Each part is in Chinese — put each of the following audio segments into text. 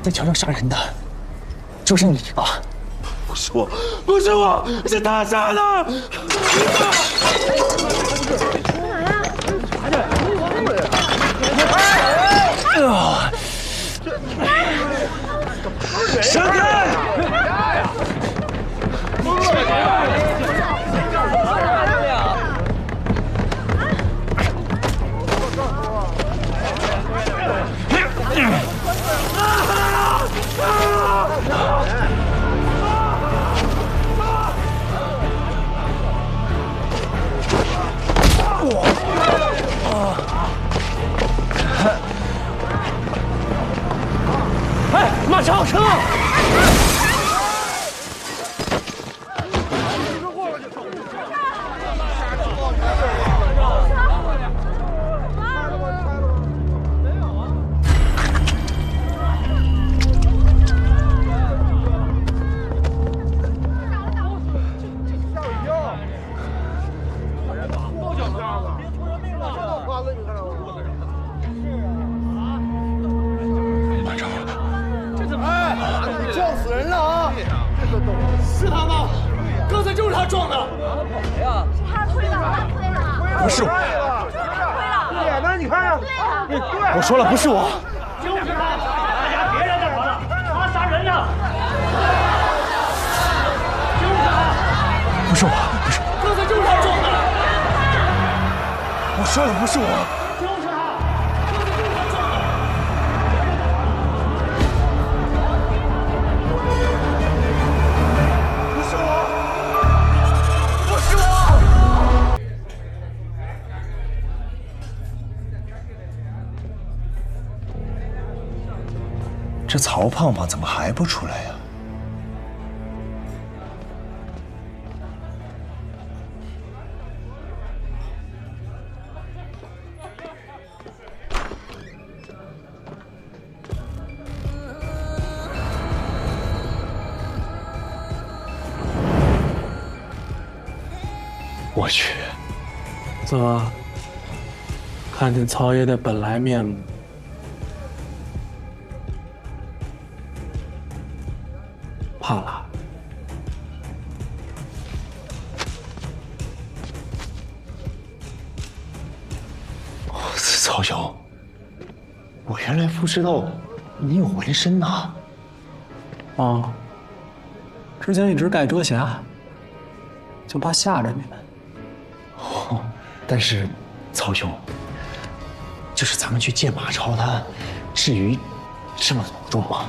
在桥上杀人的，就是你吧？不是我，不是我，是他杀的。闪开！哎，马超车！是他吗？刚才就是他撞的。谁呀？是他推的，他推的。不是我，就是他推的。脸呢？你看呀。对啊。我说了不是我。就是他！大家别人干什么了？他杀人呢！就是他！不是我，不是，刚才就是他撞的。我说了不是我。就是他！这曹胖胖怎么还不出来呀？我去，怎么看见曹爷的本来面目？怕了。曹兄，我原来不知道你有纹身呐。啊，之前一直盖遮瑕，就怕吓着你们。哦，但是曹兄，就是咱们去见马超他，至于这么隆重吗？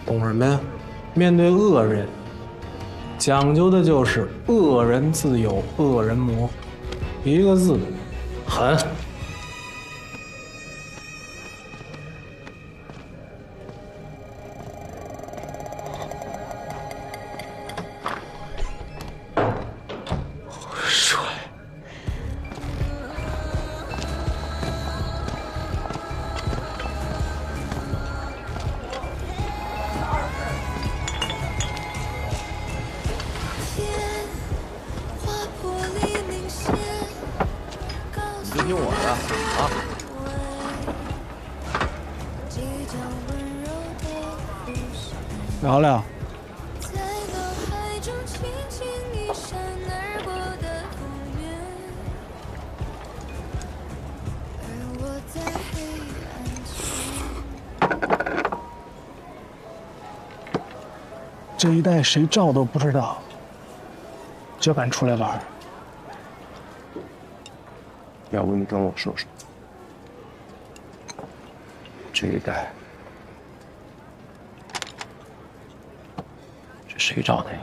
懂什么呀？面对恶人，讲究的就是恶人自有恶人磨，一个字，狠。帅。你就听我的啊！聊聊。这一带谁照都不知道，就敢出来玩。要不你跟我说说，这一带是谁找的呀？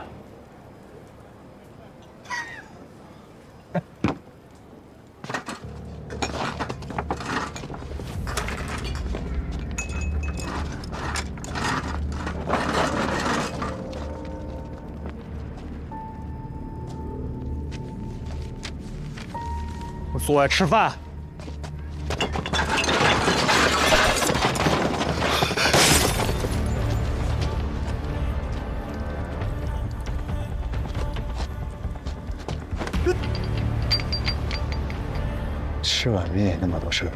坐下吃饭。吃碗面那么多事儿，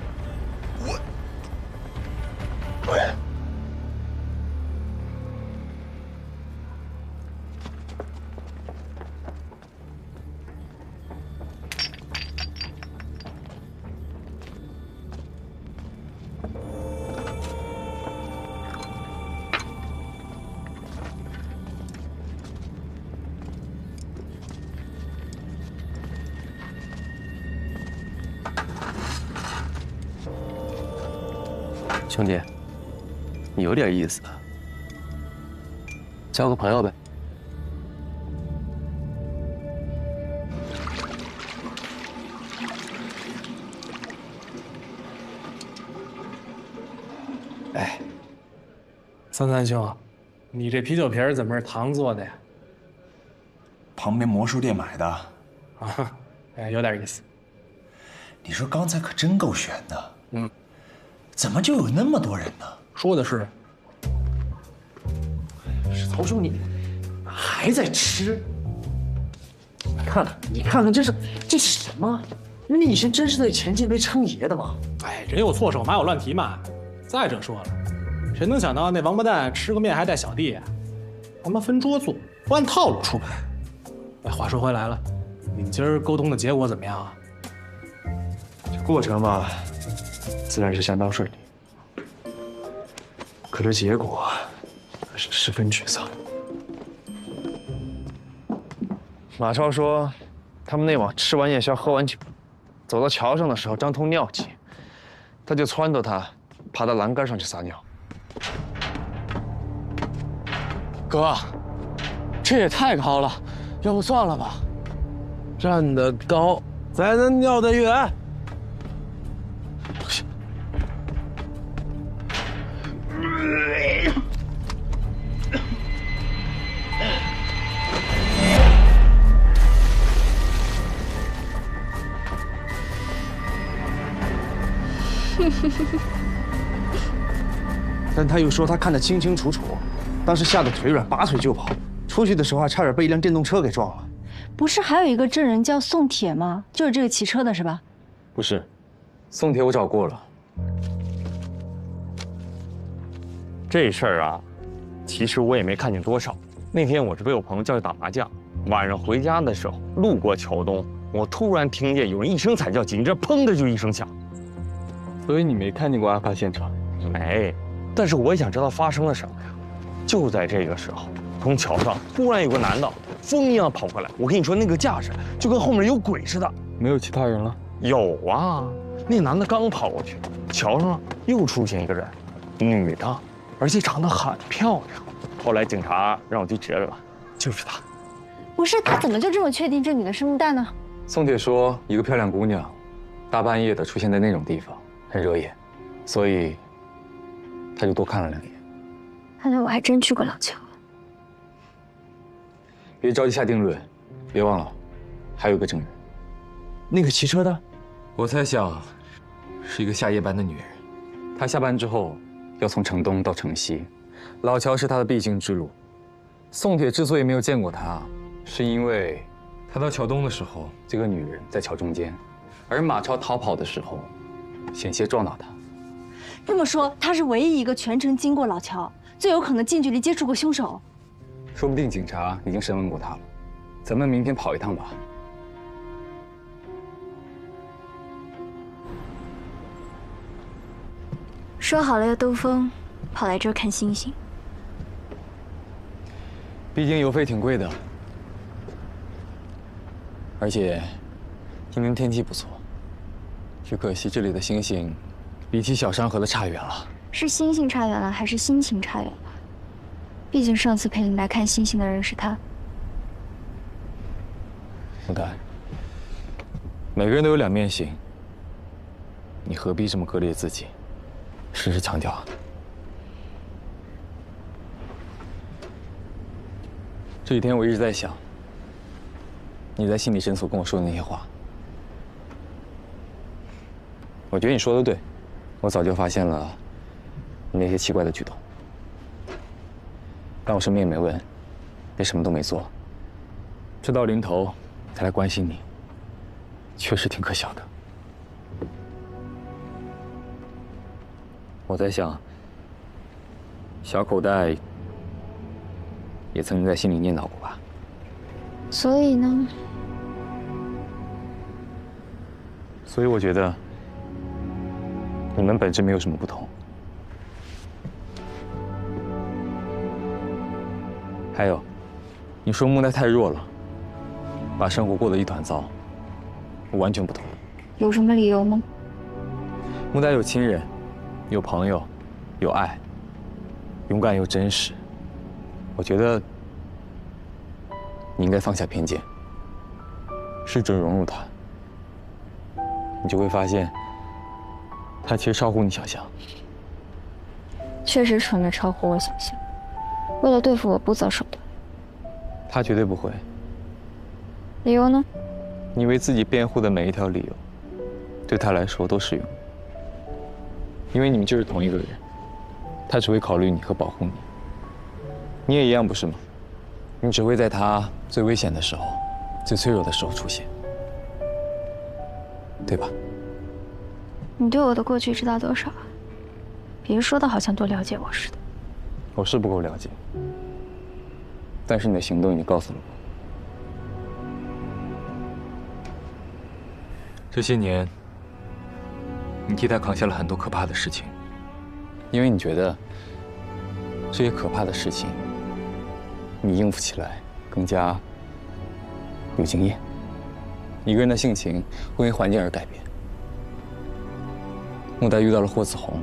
兄弟，你有点意思，交个朋友呗。哎，三兄，你这啤酒瓶怎么是糖做的呀？旁边魔术店买的。啊，哎，有点意思。你说刚才可真够悬的。怎么就有那么多人呢？说的是。曹兄，你还在吃？你看看，这是什么？你以前真是在前进杯称爷的吗？哎，人有错手，马有乱蹄嘛。再者说了，谁能想到那王八蛋吃个面还带小弟啊？他妈分桌坐，不按套路出牌。哎，话说回来了，你们今儿沟通的结果怎么样啊？这过程嘛，自然是相当顺利。可这结果可是十分沮丧。马超说，他们那晚吃完夜宵，喝完酒，走到桥上的时候，张通尿急，他就撺掇他爬到栏杆上去撒尿。哥，这也太高了，要不算了吧？站得高才能尿得远。但他又说他看得清清楚楚，当时吓得腿软，拔腿就跑，出去的时候还差点被一辆电动车给撞了。不是还有一个证人叫宋铁吗？就是这个骑车的是吧？不是，宋铁我找过了。这事儿啊，其实我也没看见多少。那天我是被我朋友叫去打麻将，晚上回家的时候路过桥东，我突然听见有人一声惨叫，紧接着砰的就一声响。所以你没看见过案发现场？没，但是我也想知道发生了什么呀。就在这个时候，从桥上突然有个男的风一样跑过来，我跟你说那个架势就跟后面有鬼似的。没有其他人了？有啊，那男的刚跑过去，桥上又出现一个人，女的，而且长得很漂亮。后来警察让我去指认了，就是她。不是，他怎么就这么确定这女的是木蛋呢？宋铁说，一个漂亮姑娘，大半夜的出现在那种地方，很惹眼，所以他就多看了2眼。看来我还真去过老桥。别着急下定论，别忘了，还有一个证人。那个骑车的，我猜想，是一个下夜班的女人。她下班之后要从城东到城西，老桥是她的必经之路。宋铁之所以没有见过她，是因为他到桥东的时候，这个女人在桥中间，而马超逃跑的时候，险些撞到她。这么说，他是唯一一个全程经过老桥，最有可能近距离接触过凶手。说不定警察已经审问过他了。咱们明天跑一趟吧。说好了要兜风，跑来这儿看星星。毕竟邮费挺贵的，而且今天天气不错，只可惜这里的星星比起小山河的差远了。是星星差远了，还是心情差远了？毕竟上次陪你来看星星的人是他。牡丹，每个人都有2面性，你何必这么割裂自己？时时强调啊。这几天我一直在想，你在心理诊所跟我说的那些话。我觉得你说的对，我早就发现了你那些奇怪的举动。但我什么也没问，也什么都没做，事到临头才来关心你，确实挺可笑的。我在想，小口袋也曾经在心里念叨过吧？所以呢？所以我觉得你们本质没有什么不同。还有，你说木奈太弱了，把生活过得一团糟，我完全不同意。有什么理由吗？木奈有亲人，有朋友，有爱，勇敢又真实。我觉得你应该放下偏见，试着融入他，你就会发现，他其实超乎你想象。确实蠢得超乎我想象，为了对付我不择手段。他绝对不会。理由呢？你为自己辩护的每一条理由，对他来说都适用。因为你们就是同一个人，他只会考虑你和保护你。你也一样，不是吗？你只会在他最危险的时候、最脆弱的时候出现，对吧？你对我的过去知道多少啊？别说的好像多了解我似的。我是不够了解，但是你的行动已经告诉了我。这些年，你替他扛下了很多可怕的事情，因为你觉得这些可怕的事情，你应付起来更加有经验。一个人的性情会因环境而改变。穆代遇到了霍子红，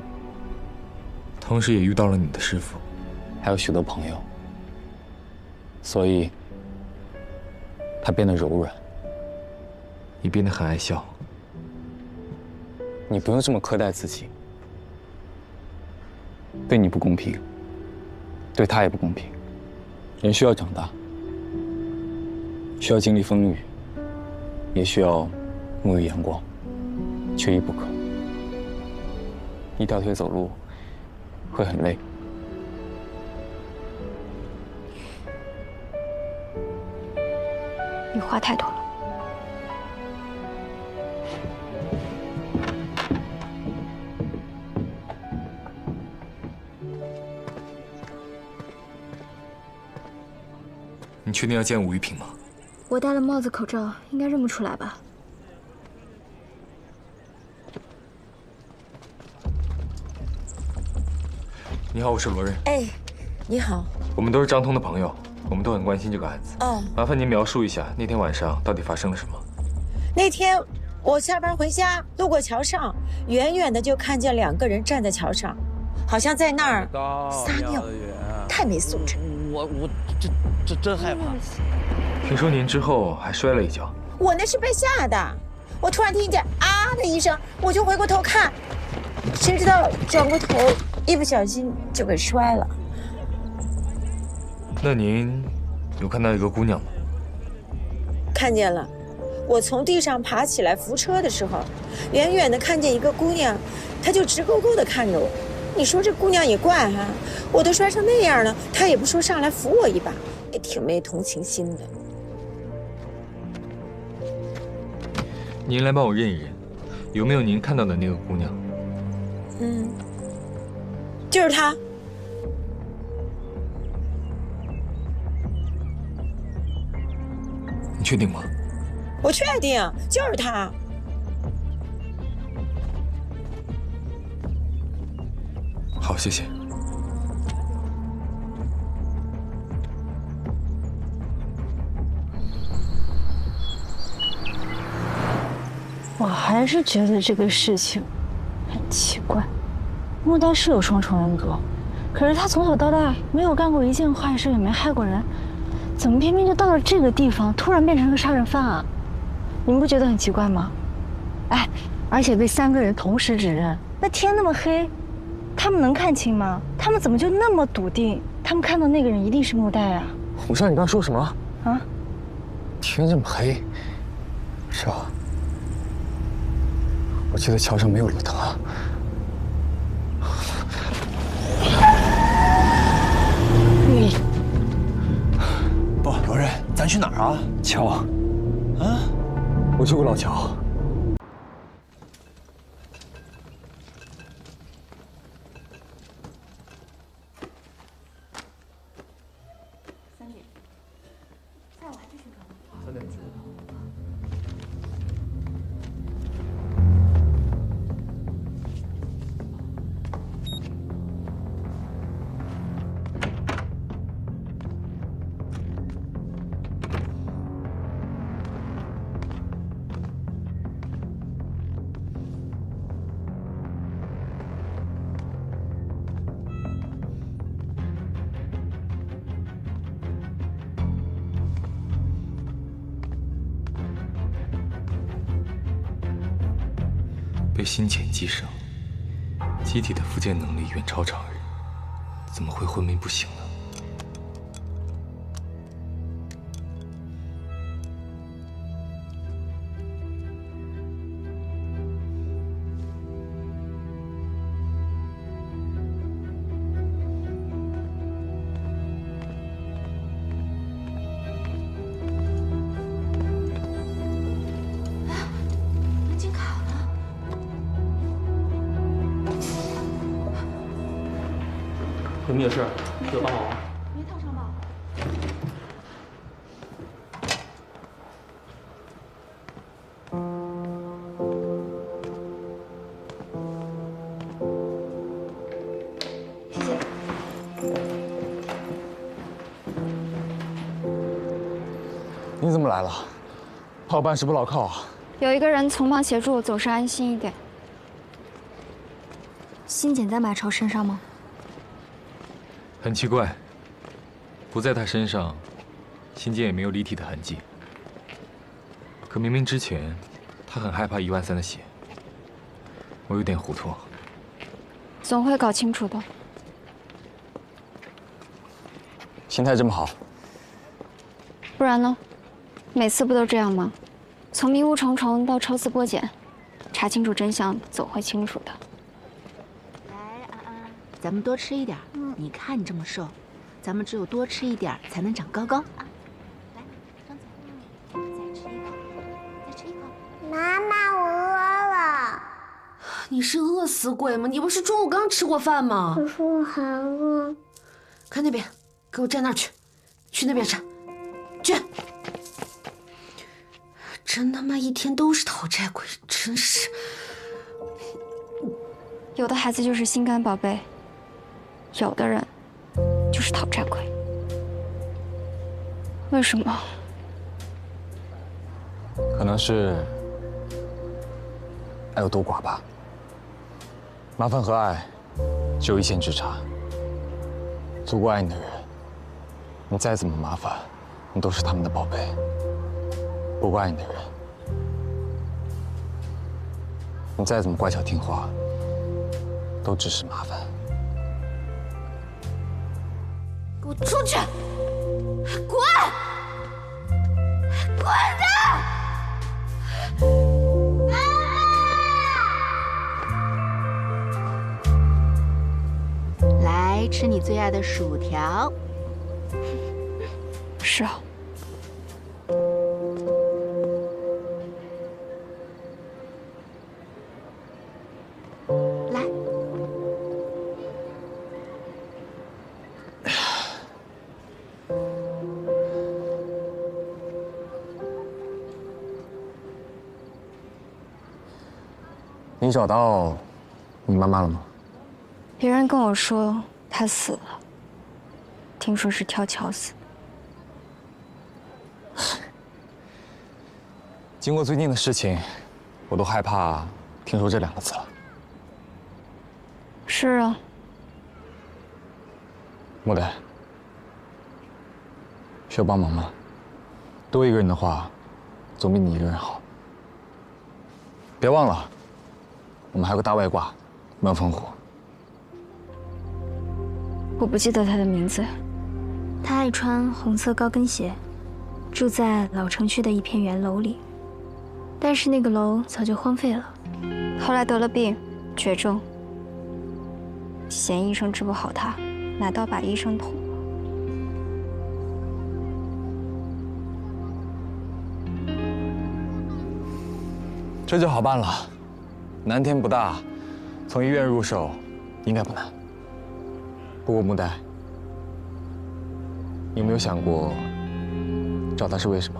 同时也遇到了你的师父，还有许多朋友，所以他变得柔软，你变得很爱笑。你不用这么苛待自己，对你不公平，对他也不公平。人需要长大，需要经历风雨，也需要沐浴阳光，缺一不可。一条腿走路会很累。你话太多了。你确定要见吴玉萍吗？我戴了帽子口罩，应该认不出来吧？你好，我是罗任。哎，你好。我们都是张通的朋友，我们都很关心这个案子。哦，麻烦您描述一下那天晚上到底发生了什么。那天我下班回家，路过桥上，远远的就看见2个人站在桥上，好像在那儿撒尿，太没素质。我这真害怕。听说您之后还摔了一跤。我那是被吓的，我突然听见啊的一声，我就回过头看，谁知道转过头一不小心就给摔了。那您有看到一个姑娘吗？看见了，我从地上爬起来扶车的时候，远远的看见一个姑娘，她就直勾勾的看着我。你说这姑娘也怪哈，我都摔成那样了，她也不说上来扶我一把，也挺没同情心的。您来帮我认一认，有没有您看到的那个姑娘？就是她。你确定吗？我确定，就是她。好，谢谢。我还是觉得这个事情很奇怪。穆代是有双重人格，可是他从小到大没有干过一件坏事，也没害过人，怎么偏偏就到了这个地方，突然变成个杀人犯啊？你们不觉得很奇怪吗？哎，而且被3个人同时指认，那天那么黑，他们能看清吗？他们怎么就那么笃定？他们看到那个人一定是穆代啊？武少，你刚说什么？啊？天这么黑，是吧？我记得桥上没有路灯啊。不，罗任，咱去哪儿啊？桥啊！啊？我去过老桥。被心潜寄生，机体的复健能力远超常人，怎么会昏迷不醒呢？有没有事？需要帮忙吗？没烫伤吧？谢谢。你怎么来了？怕我办事不牢靠啊？有一个人从旁协助，总是安心一点。心剪在马超身上吗？很奇怪，不在他身上，心间也没有离体的痕迹。可明明之前，他很害怕13000的血，我有点糊涂。总会搞清楚的。心态这么好，不然呢？每次不都这样吗？从迷雾重重到抽丝剥茧，查清楚真相，总会清楚的。来，安安，咱们多吃一点。你看你这么瘦，咱们只有多吃一点才能长高高啊！来，张嘴，再吃一口，再吃一口。妈妈，我饿了。你是饿死鬼吗？你不是中午刚吃过饭吗？可是我还饿。看那边，给我站那儿去，去那边站，去。真他妈一天都是讨债鬼，真是。有的孩子就是心肝宝贝。有的人就是讨债鬼，为什么？可能是爱有多寡吧。麻烦和爱只有一线之差。足够爱你的人，你再怎么麻烦，你都是他们的宝贝；不够爱你的人，你再怎么乖巧听话，都只是麻烦。给我出去！滚！滚的！来吃你最爱的薯条。是啊。来。你找到你妈妈了吗？别人跟我说她死了，听说是跳桥死。经过最近的事情，我都害怕听说这2个字了。是啊。莫代，需要帮忙吗？多一个人的话，总比你一个人好。别忘了，我们还有个大外挂，门风虎。我不记得他的名字。他爱穿红色高跟鞋，住在老城区的一片圆楼里。但是那个楼早就荒废了，后来得了病，绝症。嫌医生治不好他，拿刀把医生捅了。这就好办了，难天不大，从医院入手应该不难。不过木代，你有没有想过找他是为什么？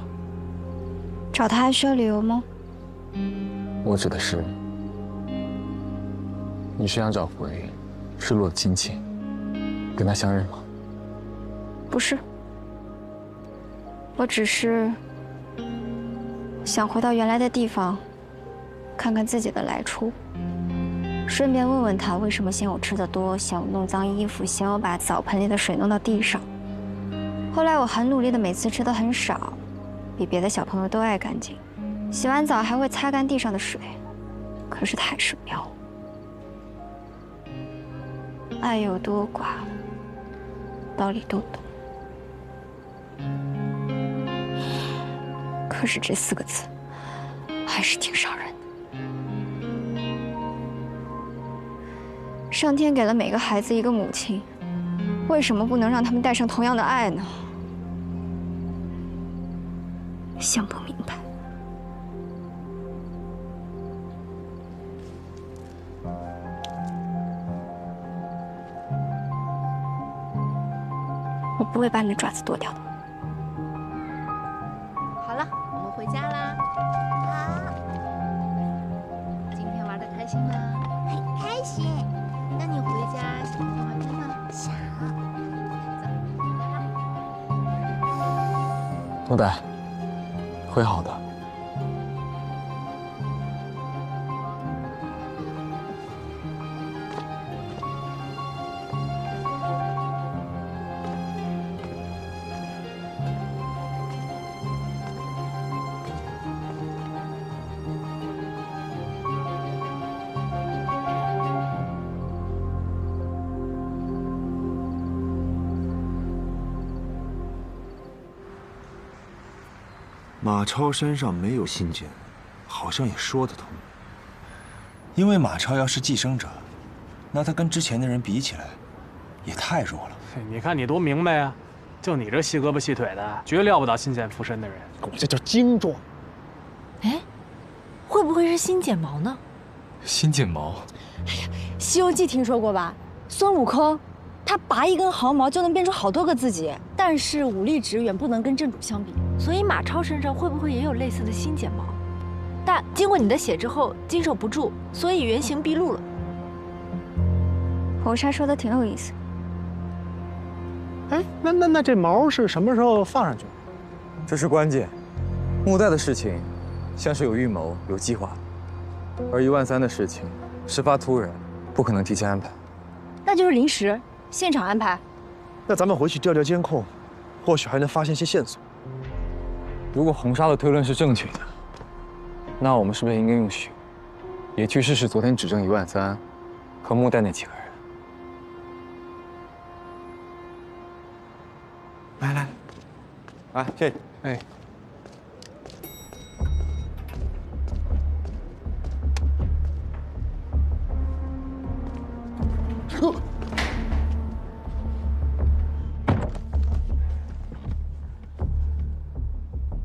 找他还需要理由吗？我指的是，你是想找回失落的亲情，跟他相认吗？不是，我只是想回到原来的地方，看看自己的来处，顺便问问他为什么嫌我吃的多，嫌我弄脏衣服，嫌我把澡盆里的水弄到地上。后来我很努力的每次吃的很少，比别的小朋友都爱干净，洗完澡还会擦干地上的水。可是太是妙了。爱有多寡，道理都懂。可是这4个字，还是挺伤人的。上天给了每个孩子一个母亲，为什么不能让他们带上同样的爱呢？想不明白。我不会把你的爪子剁掉的。好了，我们回家啦。今天玩的开心吗？很开心。那你回家想看动画片吗？想。诺黛，会好的。马超身上没有信件，好像也说得通。因为马超要是寄生者，那他跟之前的人比起来，也太弱了。你看你多明白呀，就你这细胳膊细腿的，绝撂不倒新剑附身的人。我这叫精壮。哎，会不会是新剪毛呢？新剪毛？哎呀，《西游记》听说过吧？孙悟空，他拔一根毫毛就能变出好多个自己，但是武力值远不能跟正主相比。所以马超身上会不会也有类似的新剪毛？但经过你的血之后，经受不住，所以原形毕露了。红纱说的挺有意思。哎，那这毛是什么时候放上去？这是关键。穆代的事情，像是有预谋、有计划的，而13000的事情，事发突然，不可能提前安排。那就是临时现场安排。那咱们回去调调监控，或许还能发现些线索。如果红纱的推论是正确的，那我们是不是应该用血，也去试试昨天指证13000和穆代那几个人？来，谢谢。哎，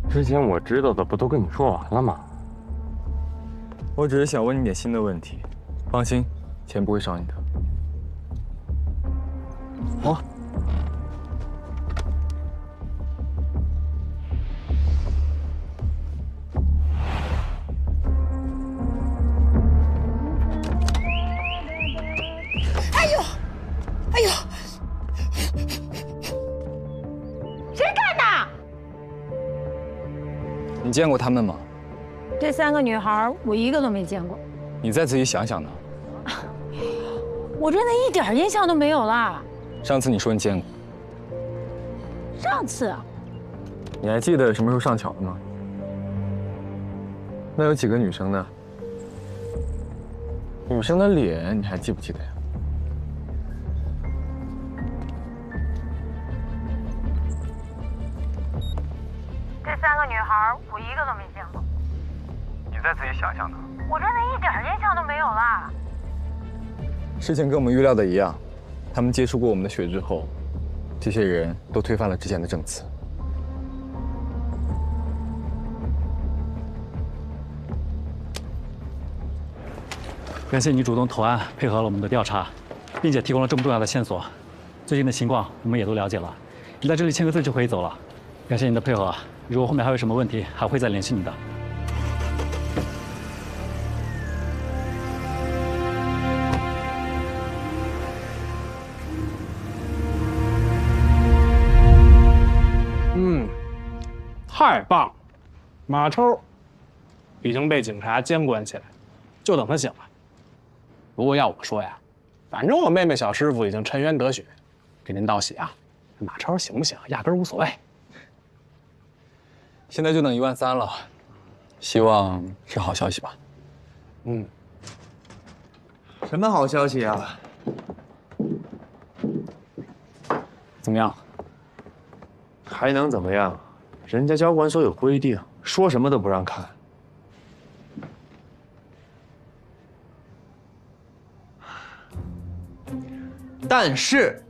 之前我知道的不都跟你说完了吗？我只是想问你点新的问题，放心，钱不会少你的。哦。哎呦！谁干的？你见过他们吗？这3个女孩，我一个都没见过。你再仔细想想呢。我真的一点印象都没有啦。上次你说你见过。上次啊？你还记得什么时候上桥的吗？那有几个女生呢？女生的脸你还记不记得呀？这3个女孩，我一个都没见过。你再仔细想想呢。我真的一点印象都没有啦。事情跟我们预料的一样，他们接触过我们的血之后，这些人都推翻了之前的证词。感谢你主动投案，配合了我们的调查，并且提供了这么重要的线索。最近的情况我们也都了解了，你在这里签个字就可以走了。感谢你的配合，如果后面还有什么问题，还会再联系你的。太棒了，马超已经被警察监管起来，就等他醒了。不过要我说呀，反正我妹妹小师傅已经沉冤得雪，给您道喜啊。马超醒不醒，压根儿无所谓。现在就等13000了，希望是好消息吧。什么好消息啊？怎么样？还能怎么样？人家交管所有规定，说什么都不让看。但是，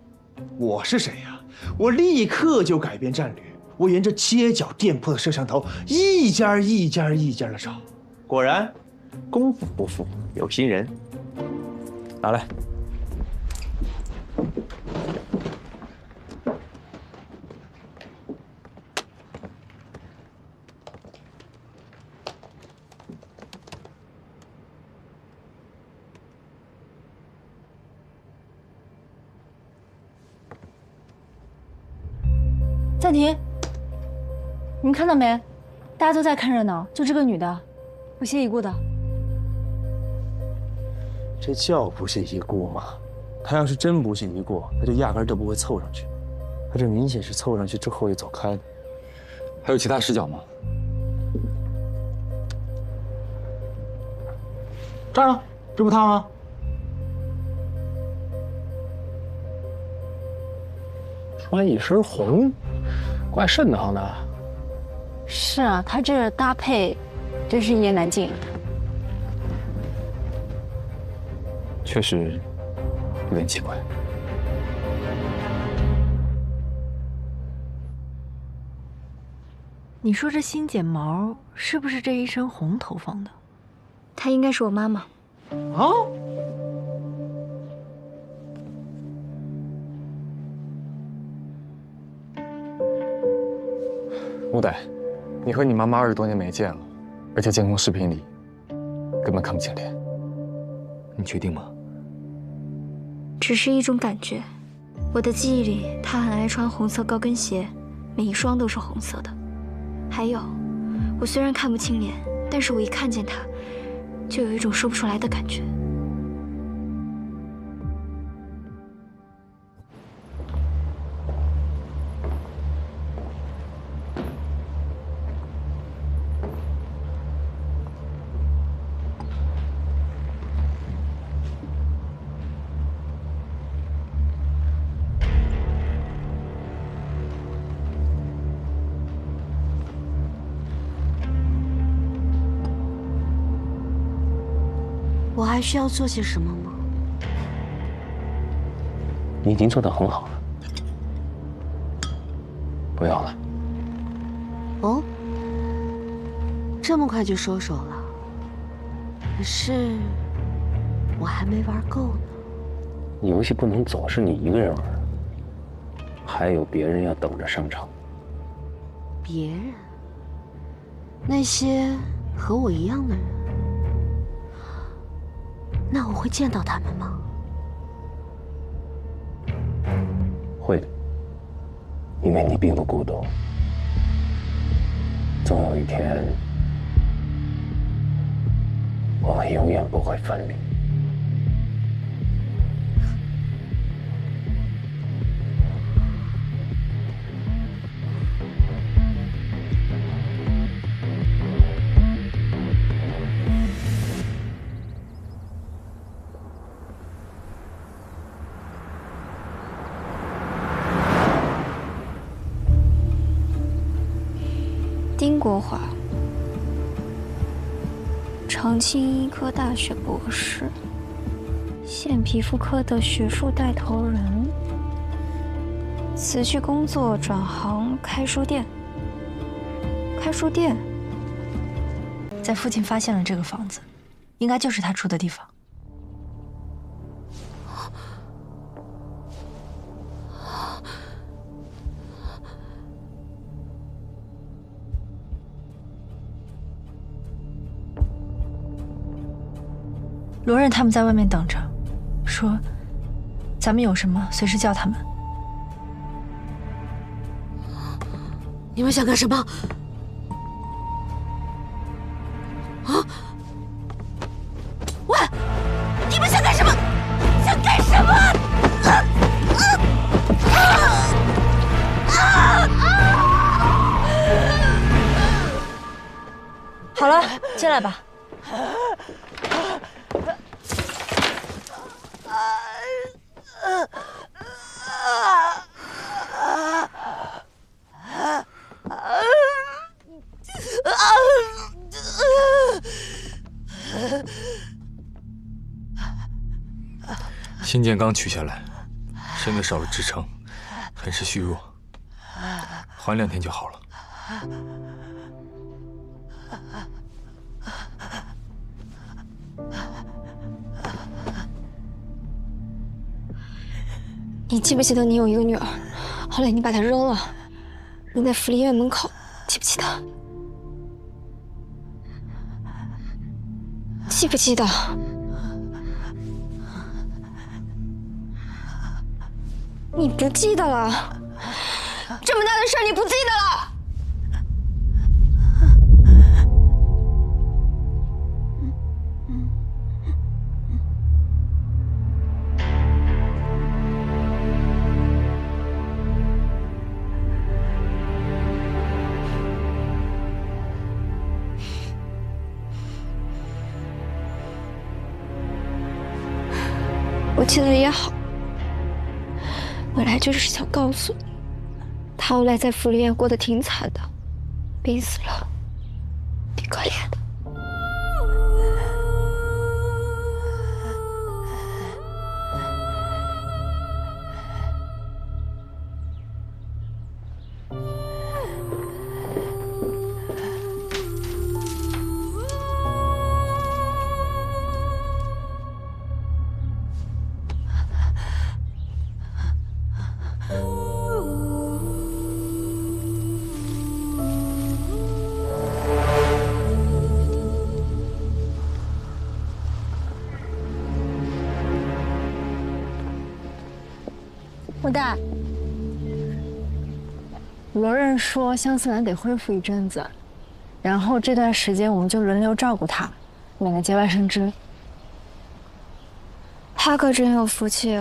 我是谁呀？我立刻就改变战略，我沿着街角店铺的摄像头一家的找，果然，功夫不负有心人。拿来。暂停！你们看到没？大家都在看热闹，就这个女的，不屑一顾的。这叫不屑一顾吗？他要是真不屑一顾，他就压根儿都不会凑上去。他这明显是凑上去之后又走开的。还有其他视角吗？这儿呢，这不他吗？穿一身红，怪瘆得慌的。是啊，他这搭配真是一言难尽。确实有点奇怪。你说这新剪毛是不是这一身红头放的？她应该是我妈妈。啊？木歹，你和你妈妈20多年没见了，而且监控视频里根本看不清脸。你确定吗？只是一种感觉。我的记忆里，她很爱穿红色高跟鞋，每一双都是红色的。还有，我虽然看不清脸，但是我一看见她，就有一种说不出来的感觉。我还需要做些什么吗？你已经做得很好了，不要了。哦，这么快就收手了？可是我还没玩够呢。游戏不能总是你一个人玩，还有别人要等着上场。别人？那些和我一样的人？那我会见到他们吗？会的，因为你并不孤独。总有一天，我们永远不会分离。丁国华，长青医科大学博士，现皮肤科的学术带头人，辞去工作转行开书店。开书店，在附近发现了这个房子，应该就是他住的地方。罗任他们在外面等着，说咱们有什么随时叫他们。你们想干什么？啊！喂，你们想干什么？想干什么？好了，进来吧。新建刚取下来，身子少了支撑，很是虚弱，缓2天就好了。你记不记得你有一个女儿，后来你把她扔了，扔在福利院门口，记不记得？记不记得？你不记得了？这么大的事儿你不记得了？我记得也好，本来就是想告诉你，他后来在福利院过得挺惨的，病死了，挺可怜的。穆代，罗任说香思兰得恢复一阵子，然后这段时间我们就轮流照顾她，免得节外生枝。他可真有福气，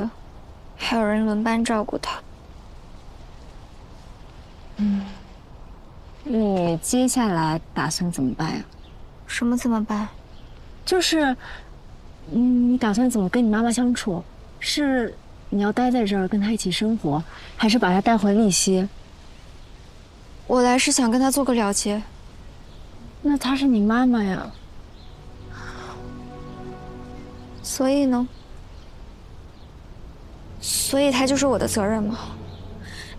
还有人轮班照顾他。你接下来打算怎么办呀？什么怎么办？就是，你打算怎么跟你妈妈相处？是你要待在这儿跟她一起生活，还是把她带回利溪？我来是想跟她做个了结。那她是你妈妈呀。所以呢？所以她就是我的责任吗？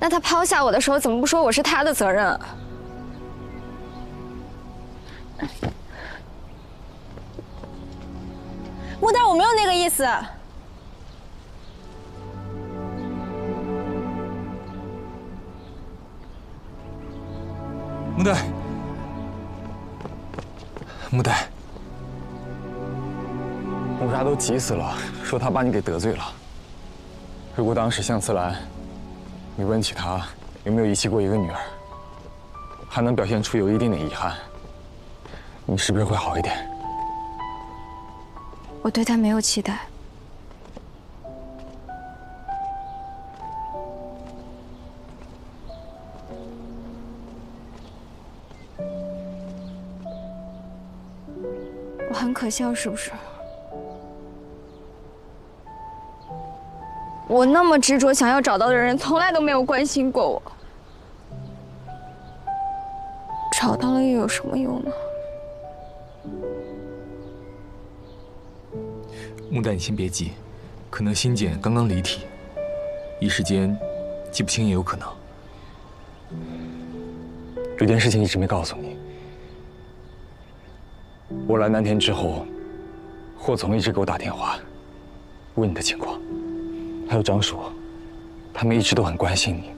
那她抛下我的时候，怎么不说我是她的责任啊？穆代，我没有那个意思。穆代，穆代，穆莎都急死了，说他把你给得罪了。如果当时香思兰，你问起她有没有遗弃过一个女儿，还能表现出有一定的遗憾，你是不是会好一点？我对她没有期待。我很可笑，是不是？我那么执着想要找到的人，从来都没有关心过我。找到了又有什么用呢？穆代，你先别急，可能新检刚刚离体，一时间记不清也有可能。有件事情一直没告诉你，我来南田之后，霍总一直给我打电话，问你的情况，还有张叔，他们一直都很关心你。